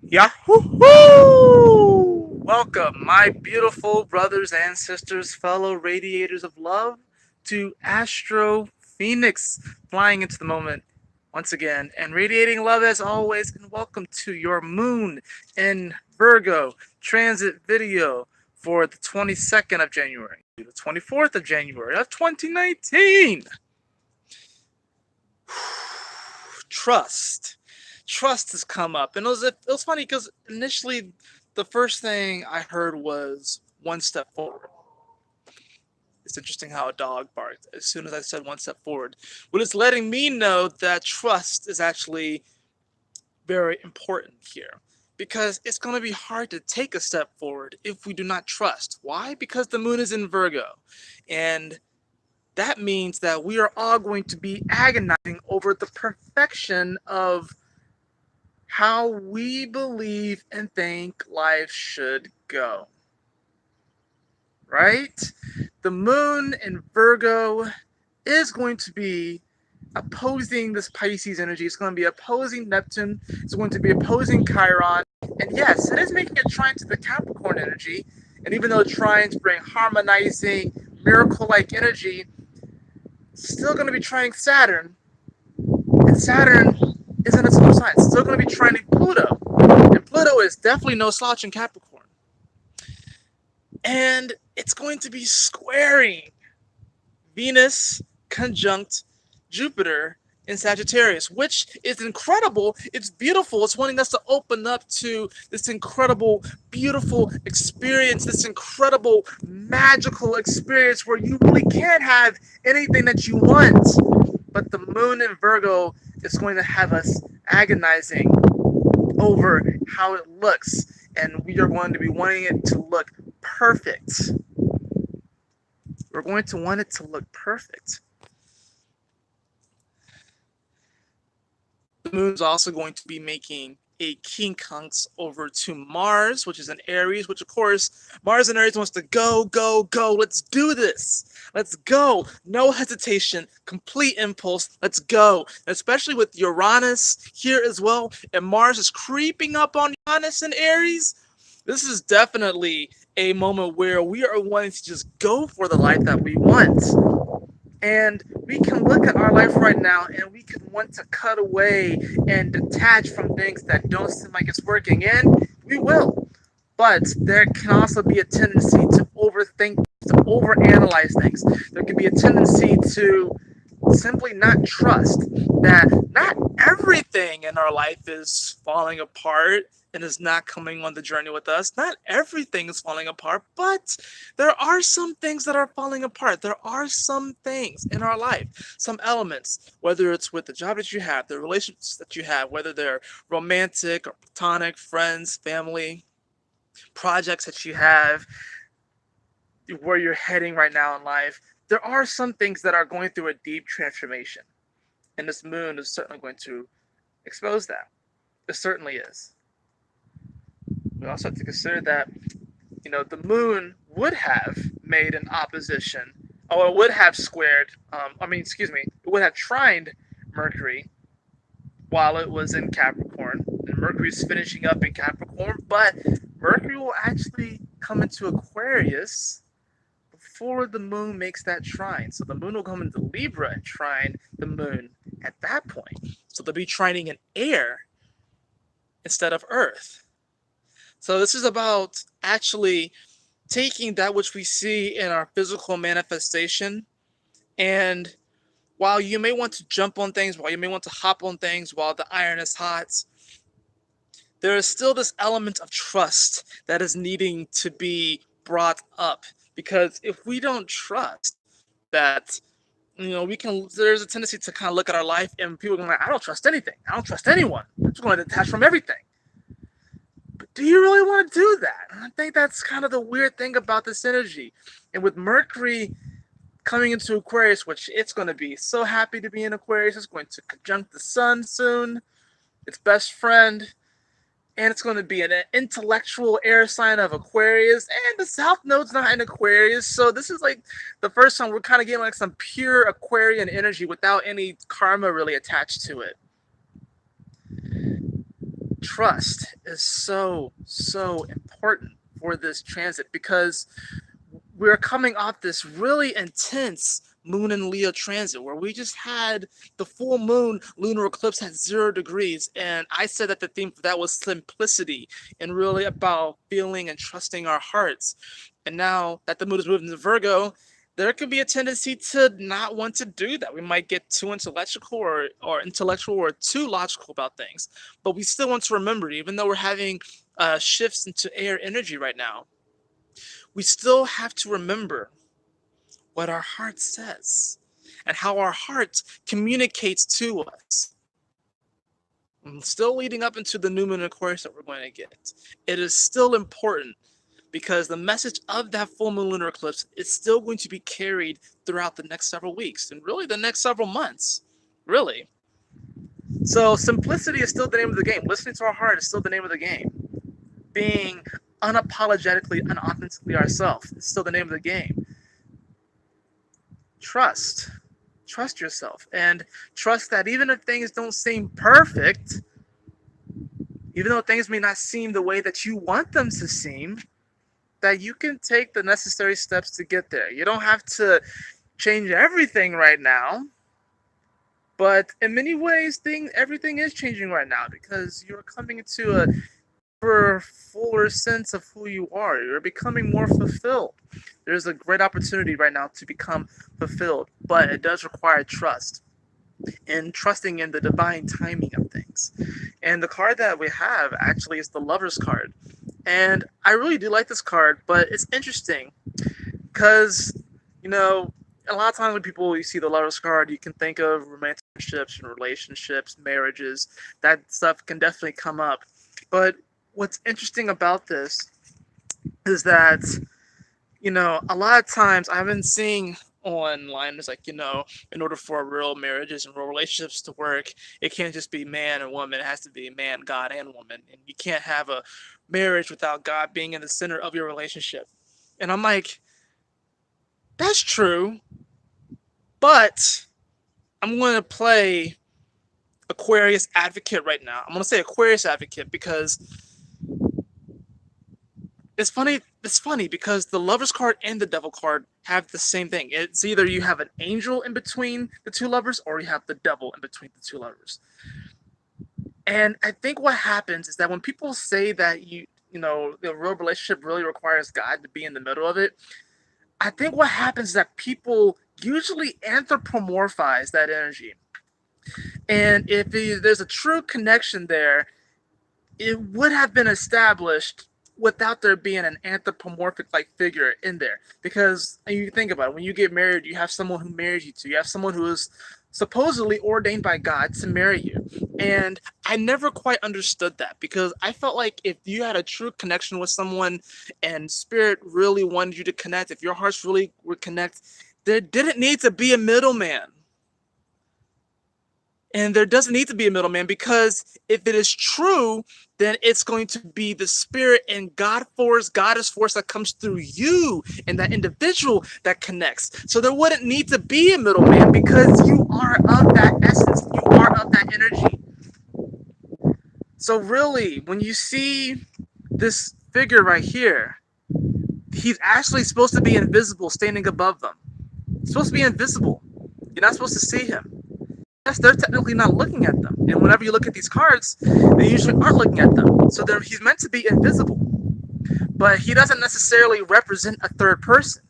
Yahoo! Welcome, my beautiful brothers and sisters, fellow radiators of love, to Astro Fenixx, flying into the moment once again and radiating love as always. And welcome to your moon in Virgo transit video for the 22nd of January, the 24th of January of 2019. Trust. Trust has come up. And it was funny because initially the first thing I heard was one step forward. It's interesting how a dog barked as soon as I said one step forward. But it's letting me know that trust is actually very important here. Because it's going to be hard to take a step forward if we do not trust. Why? Because the moon is in Virgo. And that means that we are all going to be agonizing over the perfection of how we believe and think life should go. Right? The moon in Virgo is going to be opposing this Pisces energy. It's going to be opposing Neptune. It's going to be opposing Chiron. And yes, it is making a trine to the Capricorn energy. And even though trines bring harmonizing, miracle-like energy, it's still going to be trining Saturn. And Saturn is in its own sign. It's still going to be trining Pluto. And Pluto is definitely no slouch in Capricorn. And it's going to be squaring Venus conjunct Jupiter in Sagittarius, which is incredible. It's beautiful. It's wanting us to open up to this incredible, beautiful experience, this incredible, magical experience where you really can have anything that you want. But the moon in Virgo is going to have us agonizing over how it looks, and we are going to be wanting it to look perfect. We're going to want it to look perfect. The moon's also going to be making a quincunx over to Mars, which is in Aries, which of course, Mars in Aries wants to go, go, go. Let's do this. Let's go. No hesitation, complete impulse. Let's go. Especially with Uranus here as well, and Mars is creeping up on Uranus in Aries. This is definitely a moment where we are wanting to just go for the life that we want. And we can look at our life right now and we can want to cut away and detach from things that don't seem like it's working. And we will. But there can also be a tendency to overthink, to overanalyze things. There can be a tendency to simply not trust that not everything in our life is falling apart and is not coming on the journey with us. Not everything is falling apart, but there are some things that are falling apart. There are some things in our life, some elements, whether it's with the job that you have, the relationships that you have, whether they're romantic or platonic, friends, family, projects that you have, where you're heading right now in life. There are some things that are going through a deep transformation. And this moon is certainly going to expose that. It certainly is. We also have to consider that, the moon would have made an opposition, or it would have squared, it would have trined Mercury while it was in Capricorn. And Mercury's finishing up in Capricorn, but Mercury will actually come into Aquarius before the moon makes that trine. So the moon will come into Libra and trine the moon at that point. So they'll be trining in air instead of earth. So this is about actually taking that which we see in our physical manifestation, and while you may want to jump on things, while you may want to hop on things while the iron is hot, there is still this element of trust that is needing to be brought up. Because if we don't trust that, there's a tendency to kind of look at our life and people are like, I don't trust anything. I don't trust anyone. I'm just going to detach from everything. But do you really want to do that? And I think that's kind of the weird thing about this energy. And with Mercury coming into Aquarius, which it's going to be so happy to be in Aquarius, it's going to conjunct the sun soon, its best friend, and it's going to be an intellectual air sign of Aquarius, and the South Node's not in Aquarius, so this is like the first time we're kind of getting like some pure Aquarian energy without any karma really attached to it. trust is so, so important for this transit because we're coming off this really intense moon and Leo transit where we just had the full moon lunar eclipse at 0 degrees. And I said that the theme for that was simplicity and really about feeling and trusting our hearts. And now that the moon is moving into Virgo, there could be a tendency to not want to do that. We might get too intellectual or too logical about things. But we still want to remember, even though we're having shifts into air energy right now, we still have to remember what our heart says and how our heart communicates to us. And still leading up into the new moon Aquarius that we're going to get. It is still important because the message of that full moon lunar eclipse is still going to be carried throughout the next several weeks and really the next several months. Really. So simplicity is still the name of the game. Listening to our heart is still the name of the game. Being unapologetically and authentically ourselves is still the name of the game. Trust yourself, and trust that even if things don't seem perfect, even though things may not seem the way that you want them to seem, that you can take the necessary steps to get there. You don't have to change everything right now, but in many ways everything is changing right now because you're coming into a fuller sense of who you are. You're becoming more fulfilled. There's a great opportunity right now to become fulfilled, but it does require trust and trusting in the divine timing of things. And the card that we have actually is the Lover's card. And I really do like this card, but it's interesting because, a lot of times when you see the Lover's card, you can think of romantic relationships and relationships, marriages. That stuff can definitely come up. But what's interesting about this is that, a lot of times I've been seeing online, it's like, in order for real marriages and real relationships to work, it can't just be man and woman. It has to be man, God, and woman. And you can't have a marriage without God being in the center of your relationship. And I'm like, that's true, but I'm going to play Aquarius advocate right now. I'm going to say Aquarius advocate because it's funny because the Lover's card and the Devil card have the same thing. It's either you have an angel in between the two lovers or you have the devil in between the two lovers. And I think what happens is that when people say that the real relationship really requires God to be in the middle of it, I think what happens is that people usually anthropomorphize that energy. And if there's a true connection there, it would have been established without there being an anthropomorphic figure in there. Because you think about it, when you get married, you have someone who marries you to. You have someone who is supposedly ordained by God to marry you. And I never quite understood that because I felt like if you had a true connection with someone and spirit really wanted you to connect, if your hearts really would connect, there didn't need to be a middleman. And there doesn't need to be a middleman because if it is true, then it's going to be the spirit and goddess force that comes through you and that individual that connects. So there wouldn't need to be a middleman because you are of that essence. You are of that energy. So really, when you see this figure right here, he's actually supposed to be invisible standing above them. He's supposed to be invisible. You're not supposed to see him. Yes, they're technically not looking at them. And whenever you look at these cards, they usually aren't looking at them. So he's meant to be invisible. But he doesn't necessarily represent a third person.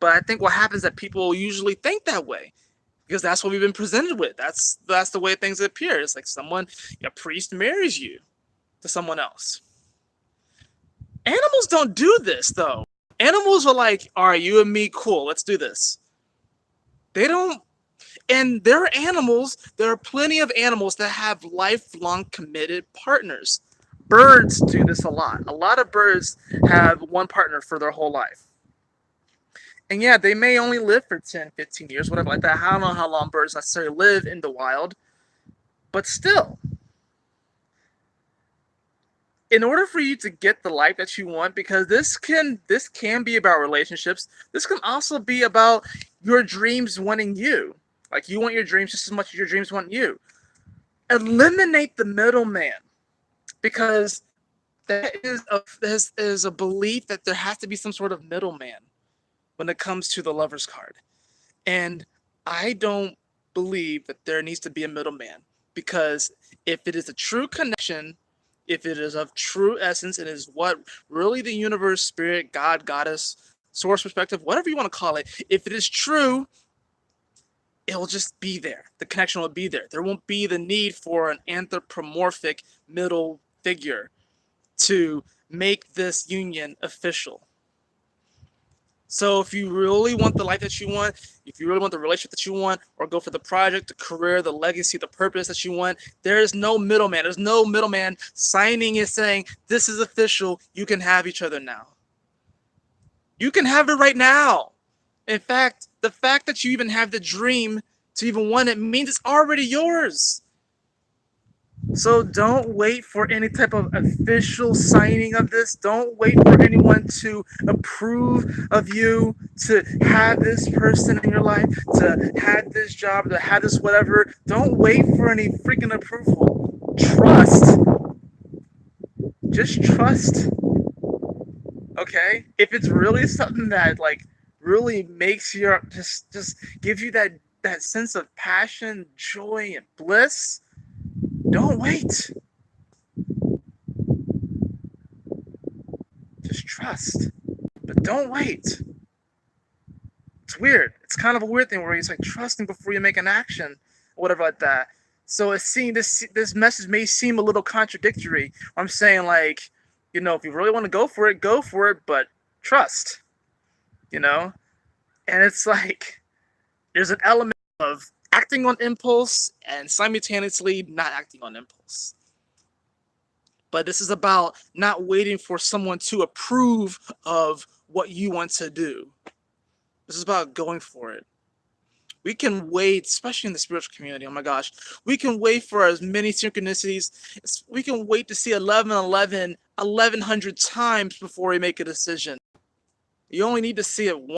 But I think what happens is that people usually think that way. Because that's what we've been presented with. That's the way things appear. It's like a priest marries you to someone else. Animals don't do this, though. Animals are like, all right, you and me, cool, let's do this. They don't. And there are plenty of animals that have lifelong committed partners. Birds do this a lot. A lot of birds have one partner for their whole life. And yeah, they may only live for 10, 15 years, whatever like that. I don't know how long birds necessarily live in the wild. But still, in order for you to get the life that you want, because this can be about relationships, this can also be about your dreams wanting you. Like, you want your dreams just as much as your dreams want you. Eliminate the middleman, because that is a belief that there has to be some sort of middleman when it comes to the Lover's card. And I don't believe that there needs to be a middleman, because if it is a true connection, if it is of true essence, it is what really the universe, spirit, God, goddess, source perspective, whatever you want to call it, if it is true, it will just be there. The connection will be there. There won't be the need for an anthropomorphic middle figure to make this union official. So if you really want the life that you want, if you really want the relationship that you want, or go for the project, the career, the legacy, the purpose that you want, there is no middleman. There's no middleman signing and saying, this is official, you can have each other now. You can have it right now. In fact, the fact that you even have the dream to even want it means it's already yours. So don't wait for any type of official signing of this. Don't wait for anyone to approve of you, to have this person in your life, to have this job, to have this whatever. Don't wait for any freaking approval. Trust. Just trust. Okay? If it's really something that like really makes your just gives you that sense of passion, joy, and bliss, don't wait. Just trust. But don't wait. It's weird. It's kind of a weird thing where it's like trusting before you make an action, or whatever like that. So it's seeing this message may seem a little contradictory. I'm saying like, if you really want to go for it, but trust. And it's like there's an element of acting on impulse and simultaneously not acting on impulse. But this is about not waiting for someone to approve of what you want to do. This is about going for it. We can wait, especially in the spiritual community, oh my gosh, we can wait for as many synchronicities. We can wait to see 1111 1,100 times before we make a decision. You only need to see it once.